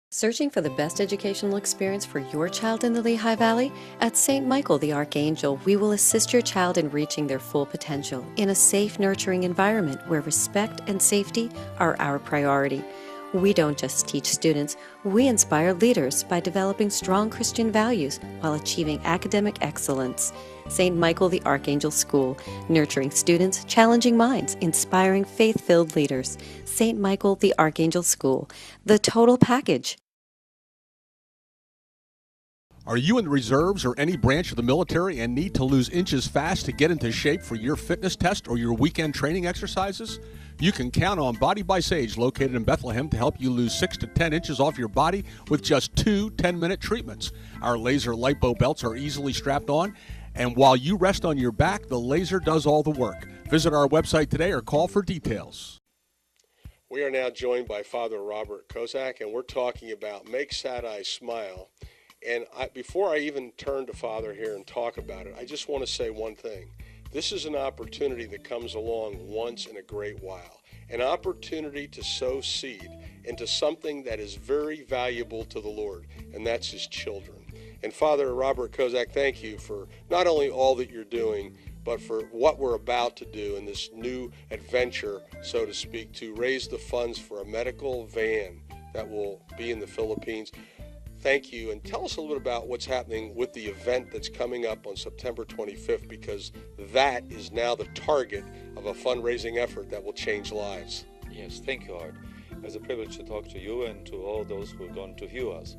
Searching for the best educational experience for your child in the Lehigh Valley? At St. Michael the Archangel, we will assist your child in reaching their full potential in a safe, nurturing environment where respect and safety are our priority. We don't just teach students, we inspire leaders by developing strong Christian values while achieving academic excellence. St. Michael the Archangel School, nurturing students, challenging minds, inspiring faith-filled leaders. St. Michael the Archangel School, the total package. Are you in the reserves or any branch of the military and need to lose inches fast to get into shape for your fitness test or your weekend training exercises? You can count on Body by Sage, located in Bethlehem, to help you lose 6 to 10 inches off your body with just 2 10-minute treatments. Our laser lipo belts are easily strapped on, and while you rest on your back, the laser does all the work. Visit our website today or call for details. We are now joined by Father Robert Kozak, and we're talking about Make Sad Eyes Smile. And before I even turn to Father here and talk about it, I just want to say one thing. This is an opportunity that comes along once in a great while, an opportunity to sow seed into something that is very valuable to the Lord, and that's His children. And Father Robert Kozak, thank you for not only all that you're doing, but for what we're about to do in this new adventure, so to speak, to raise the funds for a medical van that will be in the Philippines. Thank you, and tell us a little bit about what's happening with the event that's coming up on September 25th, because that is now the target of a fundraising effort that will change lives. Yes, thank you, Art. It's a privilege to talk to you and to all those who are going to view us.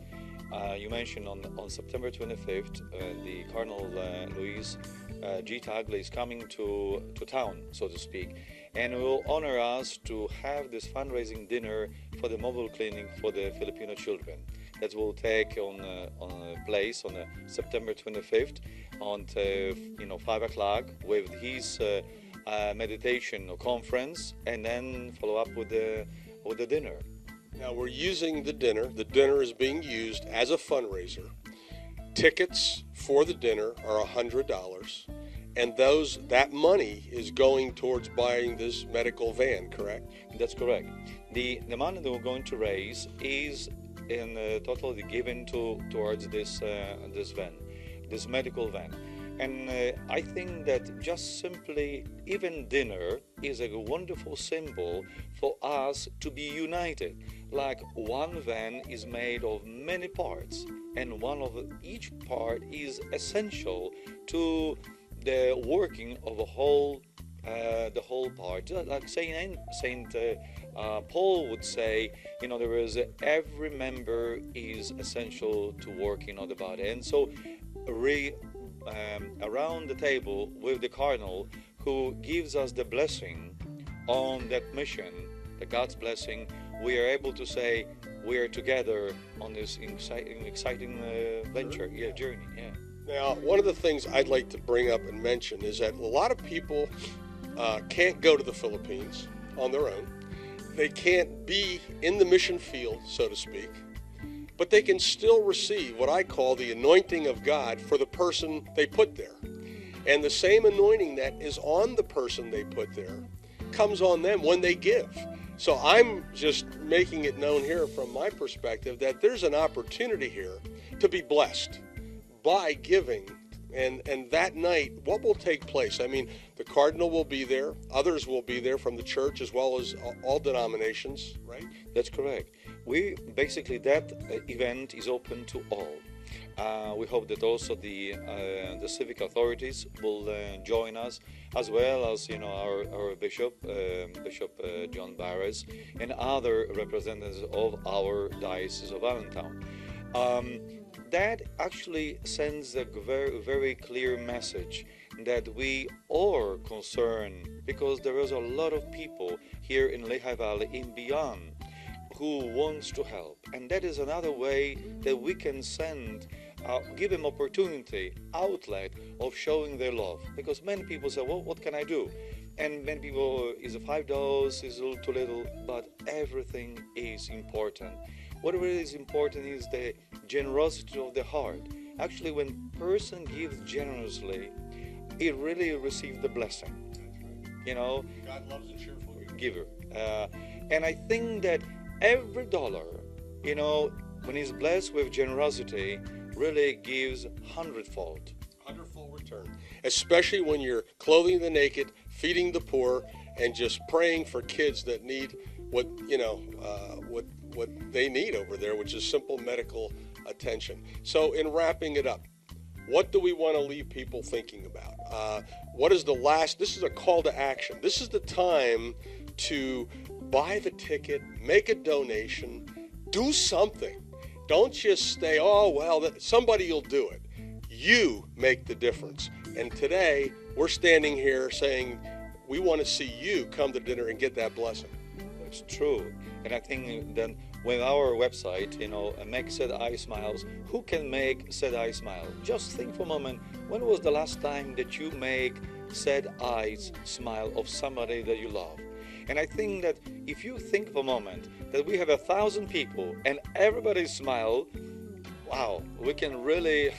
You mentioned on September 25th, the Cardinal Luis G. Tagle is coming to town, so to speak, and will honor us to have this fundraising dinner for the mobile clinic for the Filipino children. That will take on place on September 25th on 5 o'clock with his meditation conference, and then follow up with the dinner. Now we're using the dinner. The dinner is being used as a fundraiser. Tickets for the dinner are $100, and that money is going towards buying this medical van, correct? That's correct. The money that we're going to raise is totally given towards this van, this medical van. And I think that just simply even dinner is a wonderful symbol for us to be united. Like one van is made of many parts, and each part is essential to the working of the whole part. Like Saint Paul would say, every member is essential to working on the body. And so around the table with the Cardinal, who gives us the blessing on that mission, the God's blessing, we are able to say we are together on this exciting venture, journey. Yeah. Now, one of the things I'd like to bring up and mention is that a lot of people can't go to the Philippines on their own. They can't be in the mission field, so to speak, but they can still receive what I call the anointing of God for the person they put there. And the same anointing that is on the person they put there comes on them when they give. So I'm just making it known here from my perspective that there's an opportunity here to be blessed by giving. And that night, what will take place? I mean, the Cardinal will be there. Others will be there from the church as well as all denominations, right? That's correct. That event is open to all. We hope that also the civic authorities will join us, as well as our Bishop John Barres, and other representatives of our Diocese of Allentown. That actually sends a very, very clear message that we are concerned, because there is a lot of people here in Lehigh Valley and beyond who wants to help, and that is another way that we can give them opportunity, outlet of showing their love. Because many people say, well, what can I do? And many people, is it $5, is a little too little? But everything is important. What really is important is the generosity of the heart. Actually, when person gives generously, it really receives the blessing. God loves a cheerful giver. And I think that every dollar, when he's blessed with generosity, really gives hundredfold. Hundredfold return, especially when you're clothing the naked, feeding the poor, and just praying for kids that need what what they need over there, which is simple medical attention. So, in wrapping it up, what do we want to leave people thinking about? What is the last? This is a call to action. This is the time to buy the ticket, make a donation, do something. Don't just stay, oh, well, somebody will do it. You make the difference. And today, we're standing here saying, we want to see you come to dinner and get that blessing. It's true. And I think that with our website, make Said Eye Smiles, who can make Said Eye Smile? Just think for a moment, when was the last time that you make Said Eyes smile of somebody that you love? And I think that if you think for a moment that we have 1,000 people and everybody smile, wow, we can really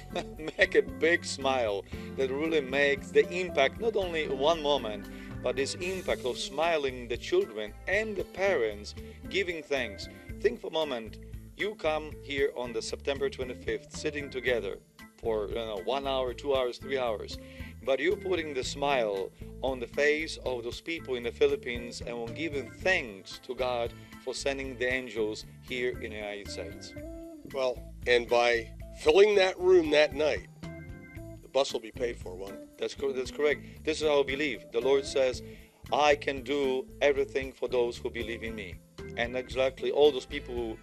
make a big smile that really makes the impact, not only one moment, but this impact of smiling the children and the parents, giving thanks. Think for a moment, you come here on the September 25th, sitting together for 1 hour, 2 hours, 3 hours, but you're putting the smile on the face of those people in the Philippines and giving thanks to God for sending the angels here in the United States. Well, and by filling that room that night, the bus will be paid for, won't it? That's correct. This is how I believe. The Lord says, I can do everything for those who believe in me. And exactly all those people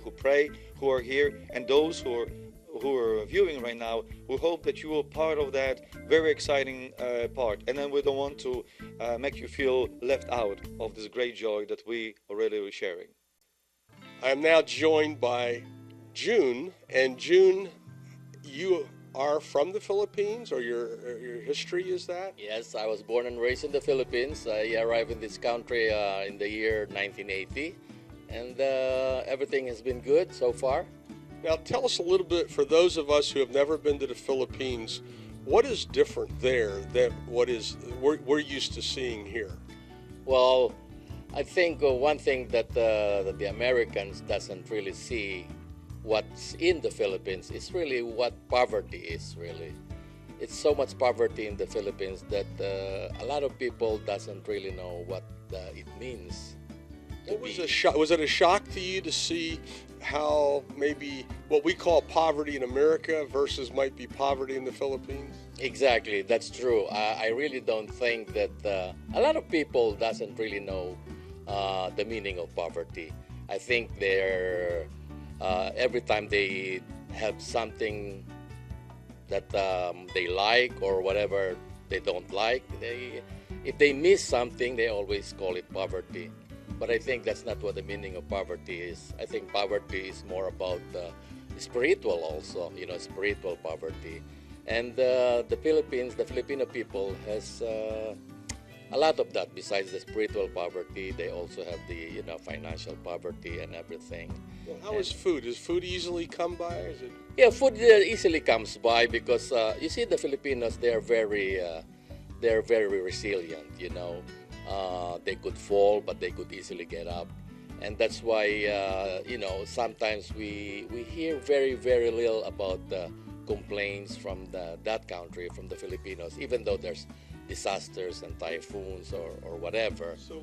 who pray, who are here, and those who are viewing right now, we hope that you are part of that very exciting part. And then we don't want to make you feel left out of this great joy that we already are sharing. I am now joined by June, and June, you are from the Philippines, or your history is that? Yes, I was born and raised in the Philippines. I arrived in this country in the year 1980, and everything has been good so far. Now tell us a little bit, for those of us who have never been to the Philippines, what is different there than what we're used to seeing here? Well, I think one thing that the Americans doesn't really see what's in the Philippines is really what poverty is really. It's so much poverty in the Philippines that a lot of people doesn't really know what it means. Was it a shock to you to see how maybe what we call poverty in America versus might be poverty in the Philippines? Exactly, that's true. I really don't think that a lot of people doesn't really know the meaning of poverty. I think they're every time they have something that they like or whatever they don't like, if they miss something, they always call it poverty. But I think that's not what the meaning of poverty is. I think poverty is more about spiritual also, spiritual poverty. And the Philippines, the Filipino people has a lot of that. Besides the spiritual poverty, they also have the financial poverty and everything. Well, how is food? Does food easily come by? Is it? Yeah, food easily comes by because you see the Filipinos, they're very resilient. They could fall, but they could easily get up, and that's why sometimes we hear very, very little about complaints from that country, from the Filipinos, even though there's disasters and typhoons or whatever. So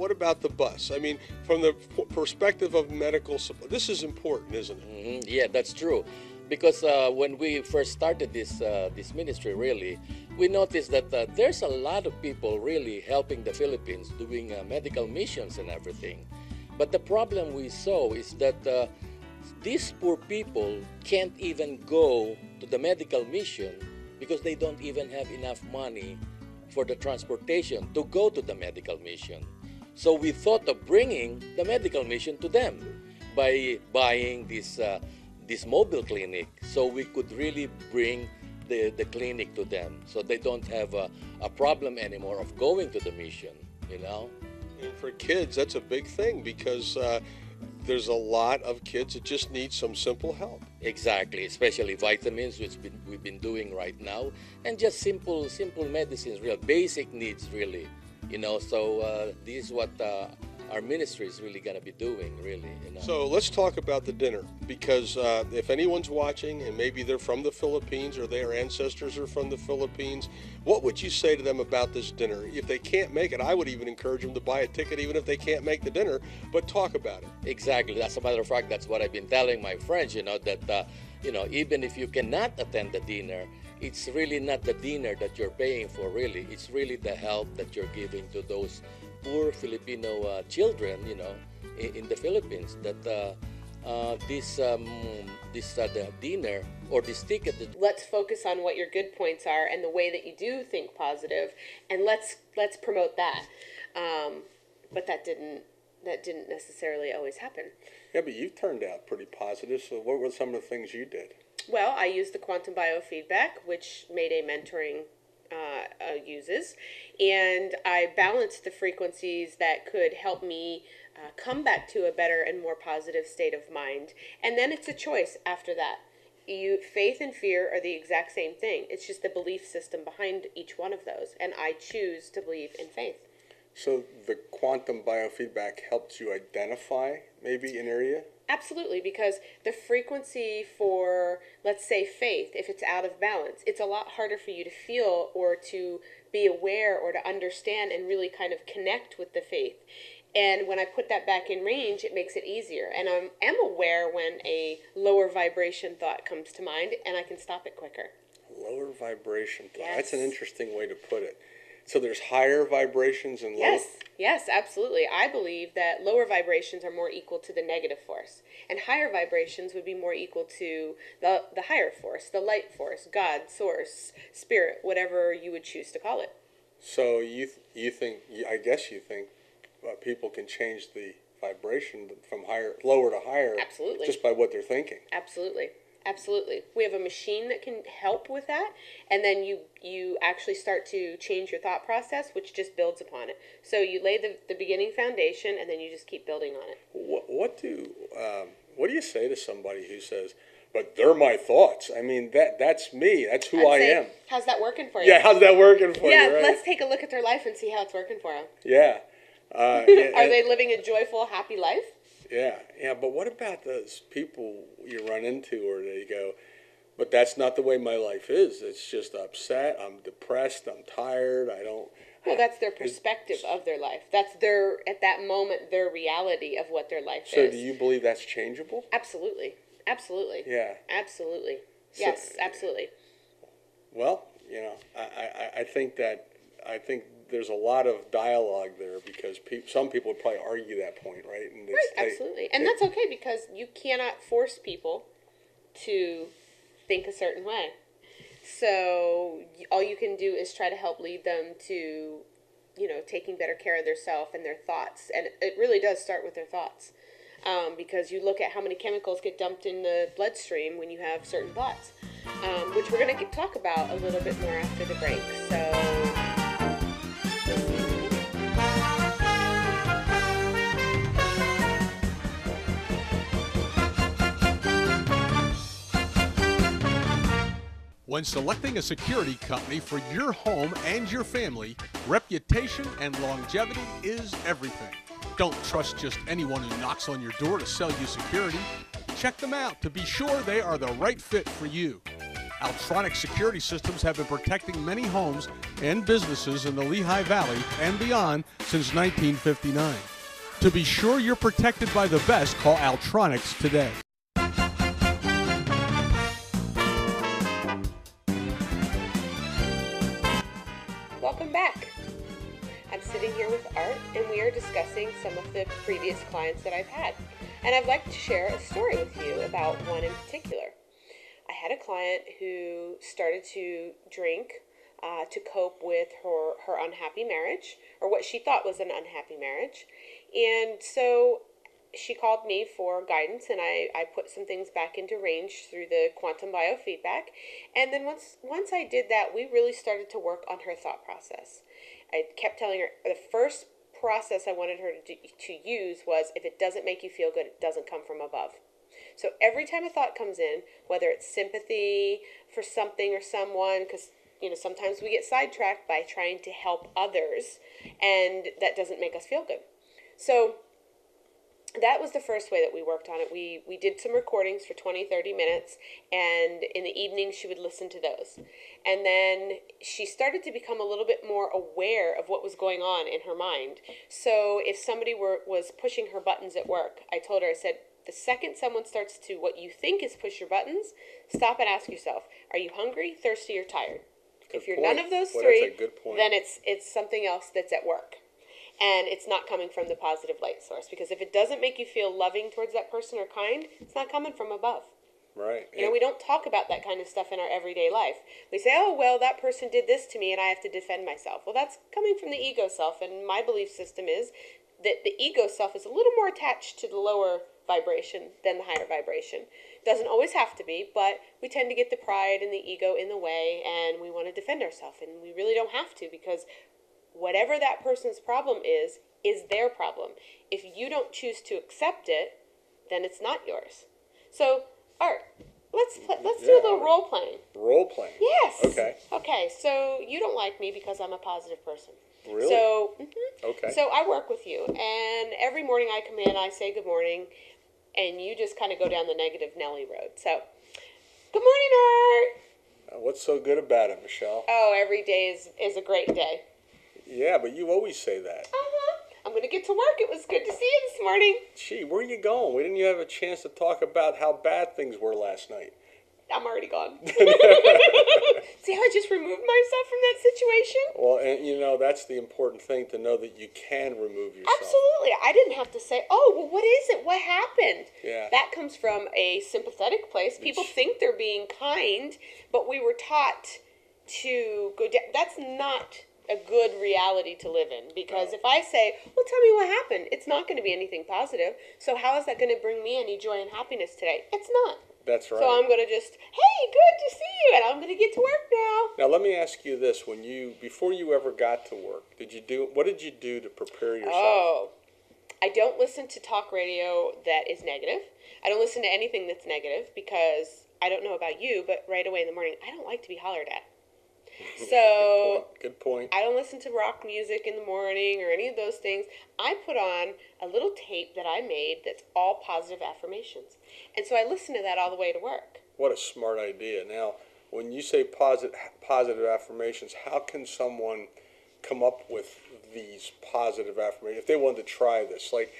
what about the bus? I mean, from the perspective of medical support, this is important, isn't it? Mm-hmm. Yeah, that's true. Because when we first started this ministry, really, we noticed that there's a lot of people really helping the Philippines, doing medical missions and everything. But the problem we saw is that these poor people can't even go to the medical mission because they don't even have enough money for the transportation to go to the medical mission. So we thought of bringing the medical mission to them by buying this mobile clinic, so we could really bring the clinic to them, so they don't have a problem anymore of going to the mission, And for kids, that's a big thing because there's a lot of kids that just need some simple help. Exactly, especially vitamins, which we've been doing right now, and just simple medicines, real basic needs, really. So this is what our ministry is really going to be doing, really. You know. So let's talk about the dinner, because if anyone's watching and maybe they're from the Philippines or their ancestors are from the Philippines, what would you say to them about this dinner? If they can't make it, I would even encourage them to buy a ticket even if they can't make the dinner, but talk about it. Exactly. As a matter of fact, that's what I've been telling my friends, that, even if you cannot attend the dinner, it's really not the dinner that you're paying for, really. It's really the help that you're giving to those poor Filipino children, in the Philippines. That the dinner or this ticket. Let's focus on what your good points are and the way that you do think positive, and let's promote that. But that didn't necessarily always happen. Yeah, but you turned out pretty positive, so what were some of the things you did? Well, I used the quantum biofeedback, which Mayday Mentoring uses, and I balanced the frequencies that could help me come back to a better and more positive state of mind. And then it's a choice after that. Faith and fear are the exact same thing. It's just the belief system behind each one of those, and I choose to believe in faith. So the quantum biofeedback helped you identify maybe an area? Absolutely, because the frequency for, let's say, faith, if it's out of balance, it's a lot harder for you to feel or to be aware or to understand and really kind of connect with the faith. And when I put that back in range, it makes it easier. And I am aware when a lower vibration thought comes to mind, and I can stop it quicker. Lower vibration thought. Yes. That's an interesting way to put it. So there's higher vibrations and lower? Yes, absolutely. I believe that lower vibrations are more equal to the negative force, and higher vibrations would be more equal to the higher force, the light force, God, source, spirit, whatever you would choose to call it. So you think people can change the vibration from lower to higher. Absolutely. Just by what they're thinking. Absolutely. We have a machine that can help with that, and then you actually start to change your thought process, which just builds upon it. So you lay the beginning foundation, and then you just keep building on it. What do you say to somebody who says, "But they're my thoughts"? I mean, that's me. That's who I am. How's that working for you? Yeah, how's that working for you? Yeah, right? let's take a look at their life and see how it's working for them. Yeah. Are they living a joyful, happy life? Yeah, but what about those people you run into where they go, but that's not the way my life is. It's just upset, I'm depressed, I'm tired, I don't... Well, that's their perspective of their life. That's at that moment, their reality of what their life is. So do you believe that's changeable? Absolutely. Yeah. Absolutely. Yes, absolutely. Well, I think there's a lot of dialogue there because some people would probably argue that point, right? Absolutely. And that's okay because you cannot force people to think a certain way. So all you can do is try to help lead them to, taking better care of themselves and their thoughts. And it really does start with their thoughts. Because you look at how many chemicals get dumped in the bloodstream when you have certain thoughts, which we're going to talk about a little bit more after the break. So... When selecting a security company for your home and your family, reputation and longevity is everything. Don't trust just anyone who knocks on your door to sell you security. Check them out to be sure they are the right fit for you. Altronic security systems have been protecting many homes and businesses in the Lehigh Valley and beyond since 1959. To be sure you're protected by the best, call Altronics today. Welcome back. I'm sitting here with Art, and we are discussing some of the previous clients that I've had. And I'd like to share a story with you about one in particular. I had a client who started to drink to cope with her unhappy marriage, or what she thought was an unhappy marriage. And so she called me for guidance, and I put some things back into range through the quantum biofeedback. And then once I did that, we really started to work on her thought process. I kept telling her the first process I wanted her to use was, if it doesn't make you feel good, it doesn't come from above. So every time a thought comes in, whether it's sympathy for something or someone, because sometimes we get sidetracked by trying to help others, and that doesn't make us feel good. So that was the first way that we worked on it. We did some recordings for 20, 30 minutes, and in the evening she would listen to those. And then she started to become a little bit more aware of what was going on in her mind. So if somebody was pushing her buttons at work, I told her, I said, the second someone starts to what you think is push your buttons, stop and ask yourself, are you hungry, thirsty, or tired? If you're none of those three, that's a good point. then it's something else that's at work. And it's not coming from the positive light source. Because if it doesn't make you feel loving towards that person or kind, it's not coming from above. Right. You know, we don't talk about that kind of stuff in our everyday life. We say, oh, well, that person did this to me and I have to defend myself. Well, that's coming from the ego self. And my belief system is that the ego self is a little more attached to the lower vibration than the higher vibration. Doesn't always have to be, but we tend to get the pride and the ego in the way, and we want to defend ourselves. And we really don't have to, because whatever that person's problem is their problem. If you don't choose to accept it, then it's not yours. So, Art, let's do a little role playing. Role playing? Yes. Okay. Okay, so you don't like me because I'm a positive person. Really? So, Okay. So I work with you, and every morning I come in, I say good morning, and you just kind of go down the negative Nelly road. So, good morning, Art. What's so good about it, Michelle? Oh, every day is a great day. Yeah, but you always say that. I'm going to get to work. It was good to see you this morning. Gee, where are you going? We didn't even have a chance to talk about how bad things were last night. I'm already gone. See how I just removed myself from that situation? Well, and you know, that's the important thing, to know that you can remove yourself. Absolutely. I didn't have to say, oh, well, what is it? What happened? Yeah. That comes from a sympathetic place. People think they're being kind, but we were taught to go down. That's not a good reality to live in, because if I say, well, tell me what happened, it's not going to be anything positive. So how is that going to bring me any joy and happiness today? It's not. That's right. So I'm going to just, hey, good to see you, and I'm going to get to work now. Now let me ask you this: before you ever got to work, what did you do to prepare yourself? Oh, I don't listen to talk radio that is negative. I don't listen to anything that's negative, because I don't know about you, but right away in the morning, I don't like to be hollered at. So good point. I don't listen to rock music in the morning or any of those things. I put on a little tape that I made that's all positive affirmations. And so I listen to that all the way to work. What a smart idea. Now, when you say positive affirmations, how can someone come up with these positive affirmations if they wanted to try this? Like,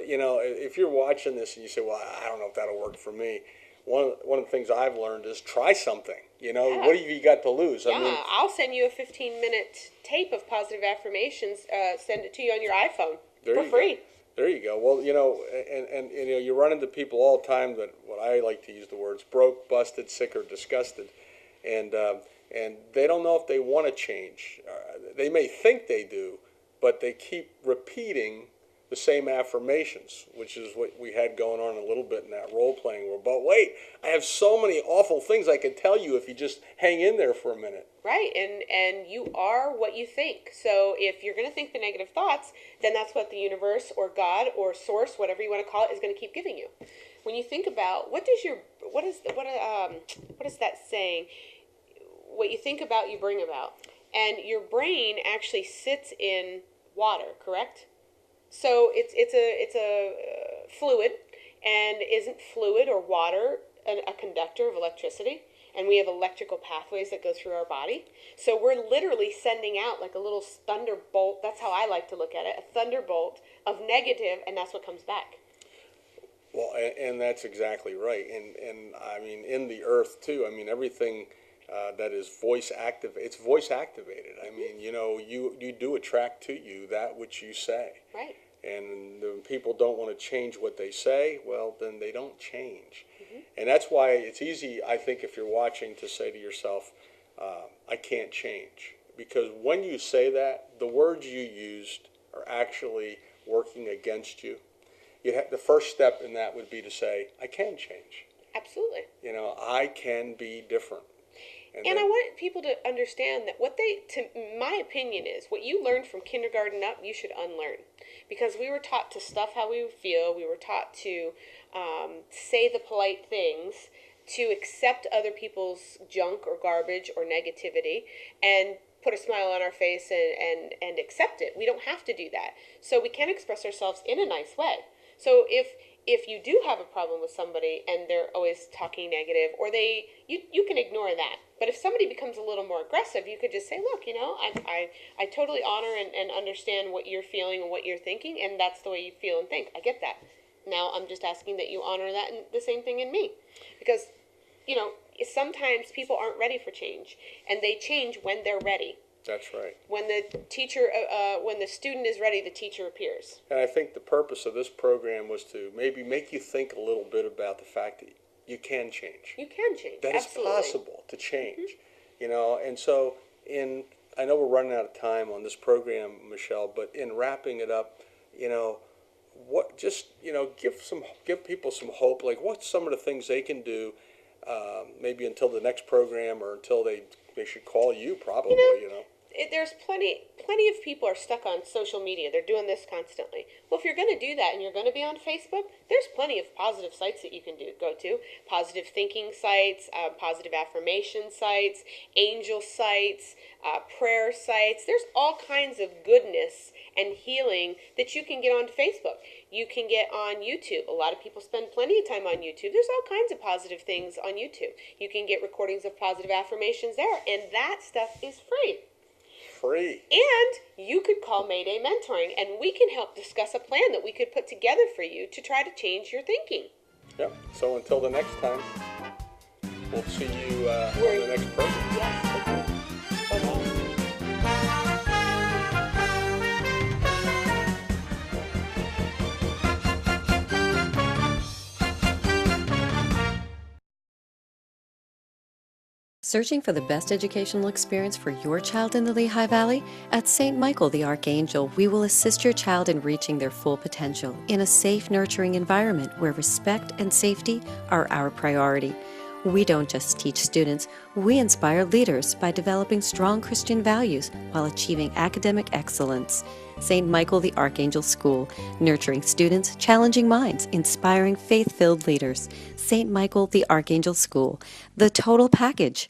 you know, if you're watching this and you say, well, I don't know if that'll work for me. One of the things I've learned is try something. You know, what have you got to lose? Yeah, I mean, I'll send you a 15-minute tape of positive affirmations. Send it to you on your iPhone for free. There you go. Well, you know, and you know, you run into people all the time that, what I like to use the words, broke, busted, sick, or disgusted, and they don't know if they want to change. They may think they do, but they keep repeating the same affirmations, which is what we had going on a little bit in that role-playing world. But wait, I have so many awful things I can tell you if you just hang in there for a minute. Right, and you are what you think. So if you're going to think the negative thoughts, then that's what the universe or God or source, whatever you want to call it, is going to keep giving you. When you think about what is that saying? What you think about, you bring about. And your brain actually sits in water, correct? So it's a fluid, and isn't fluid or water a conductor of electricity? And we have electrical pathways that go through our body. So we're literally sending out like a little thunderbolt. That's how I like to look at it, a thunderbolt of negative, and that's what comes back. Well, and that's exactly right. And I mean, in the earth too, I mean, everything that is voice active, it's voice activated. I mean, you know, you do attract to you that which you say. Right. And when people don't want to change what they say, well, then they don't change. And that's why it's easy, I think, if you're watching, to say to yourself, I can't change. Because when you say that, the words you used are actually working against you. The first step in that would be to say, I can change. Absolutely. You know, I can be different. And I want people to understand that my opinion is, what you learned from kindergarten up, you should unlearn. Because we were taught to stuff how we feel. We were taught to say the polite things, to accept other people's junk or garbage or negativity. And put a smile on our face and accept it. We don't have to do that. So we can express ourselves in a nice way. So if you do have a problem with somebody and they're always talking negative, or you can ignore that. But if somebody becomes a little more aggressive, you could just say, look, I totally honor and understand what you're feeling and what you're thinking, and that's the way you feel and think. I get that. Now I'm just asking that you honor that and the same thing in me. Because, sometimes people aren't ready for change, and they change when they're ready. That's right. When the when the student is ready, the teacher appears. And I think the purpose of this program was to maybe make you think a little bit about the fact that you can change. You can change. That Absolutely. it's possible to change. And so I know we're running out of time on this program, Michelle, but in wrapping it up, give people some hope. Like, what's some of the things they can do, maybe until the next program, or until they should call you, probably. There's plenty of people are stuck on social media. They're doing this constantly. Well, if you're going to do that and you're going to be on Facebook, there's plenty of positive sites that you can go to. Positive thinking sites, positive affirmation sites, angel sites, prayer sites. There's all kinds of goodness and healing that you can get onto Facebook. You can get on YouTube. A lot of people spend plenty of time on YouTube. There's all kinds of positive things on YouTube. You can get recordings of positive affirmations there, and that stuff is free. Free. And you could call Mayday Mentoring, and we can help discuss a plan that we could put together for you to try to change your thinking. Yep. So until the next time, we'll see you on the next program. Yes. Okay. Bye-bye. Searching for the best educational experience for your child in the Lehigh Valley? At St. Michael the Archangel, we will assist your child in reaching their full potential in a safe, nurturing environment where respect and safety are our priority. We don't just teach students, we inspire leaders by developing strong Christian values while achieving academic excellence. St. Michael the Archangel School, nurturing students, challenging minds, inspiring faith-filled leaders. St. Michael the Archangel School, the total package.